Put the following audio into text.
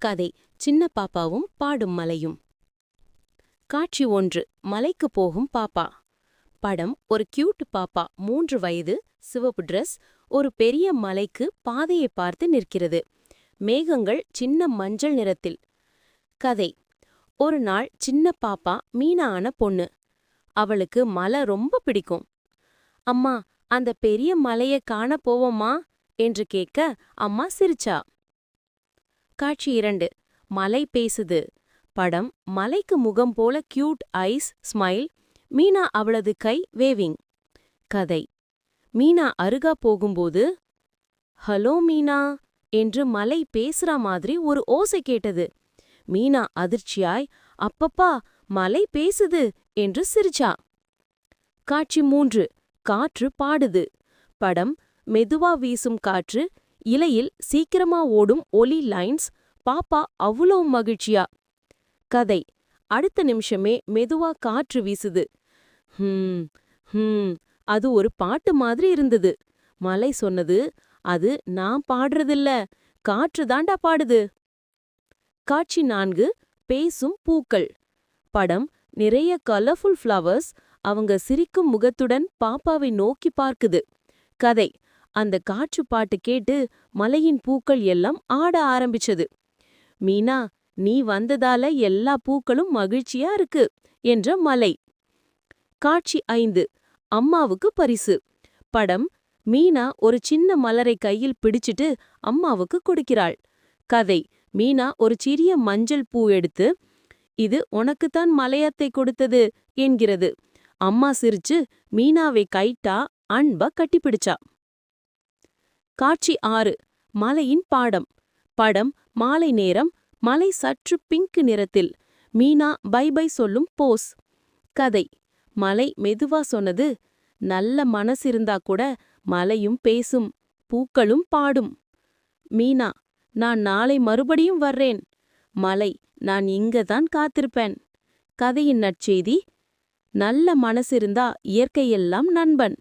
கதை சின்ன பாப்பாவும் பாடும் மலையும். காட்சி 1. மலைக்கு போகும் பாப்பா. படம் ஒரு கியூட் பாப்பா 3 வயது, சிவப்பு டிரெஸ், ஒரு பெரிய மலைக்கு பாதையை பார்த்து நிற்கிறது. மேகங்கள் சின்ன மஞ்சள் நிறத்தில். கதை ஒரு நாள் சின்ன பாப்பா மீனான பொண்ணு. அவளுக்கு மலை ரொம்ப பிடிக்கும். அம்மா, அந்த பெரிய மலைய காண போவோமா என்று கேட்க அம்மா சிரிச்சா. காட்சி 2. மலை பேசுது. படம் மலைக்கு முகம் போல கியூட் ஐஸ், ஸ்மைல், மீனா அவளது கை வேவிங். கதை மீனா அருகா போகும்போது, ஹலோ மீனா என்று மலை பேசுறா மாதிரி ஒரு ஓசை கேட்டது. மீனா அதிர்ச்சியாய், அப்பப்பா, மலை பேசுது என்று சிரிச்சா. காட்சி 3. காற்று பாடுது. படம் மெதுவா வீசும் காற்று, இலையில் சீக்கிரமா ஓடும் ஒலி லைன்ஸ், பாப்பா அவ்வளோ மகிழ்ச்சியா. கதை அடுத்த நிமிஷமே மெதுவா காற்று வீசுது. அது ஒரு பாட்டு மாதிரி இருந்தது. மலை சொன்னது, அது நான் பாடுறதில்ல, காற்று தாண்டா பாடுது. காட்சி 4. பேசும் பூக்கள். படம் நிறைய கலர்ஃபுல் ஃப்ளவர்ஸ், அவங்க சிரிக்கும் முகத்துடன் பாப்பாவை நோக்கி பார்க்குது. கதை அந்த காற்று பாட்டு கேட்டு மலையின் பூக்கள் எல்லாம் ஆட ஆரம்பிச்சது. மீனா, நீ வந்ததால எல்லா பூக்களும் மகிழ்ச்சியா இருக்கு என்ற மலை. காட்சி 5. அம்மாவுக்கு பரிசு. படம் மீனா ஒரு சின்ன மலரை கையில் பிடிச்சிட்டு அம்மாவுக்கு கொடுக்கிறாள். கதை மீனா ஒரு சிறிய மஞ்சள் பூ எடுத்து, இது உனக்குத்தான் மலையத்தை கொடுத்தது என்கிறது. அம்மா சிரிச்சு மீனாவை கைட்டா அன்பா கட்டிப்பிடிச்சா. காட்சி 6. மலையின் பாடம். படம் மாலை நேரம், மலை சற்று பிங்க் நிறத்தில். மீனா பை பை சொல்லும் போஸ். கதை மலை மெதுவா சொன்னது, நல்ல மனசிருந்தா கூட மலையும் பேசும், பூக்களும் பாடும். மீனா, நான் நாளை மறுபடியும் வர்றேன். மலை, நான் இங்கதான் காத்திருப்பேன். கதையின் நற்செய்தி, நல்ல மனசிருந்தா இயற்கையெல்லாம் நண்பன்.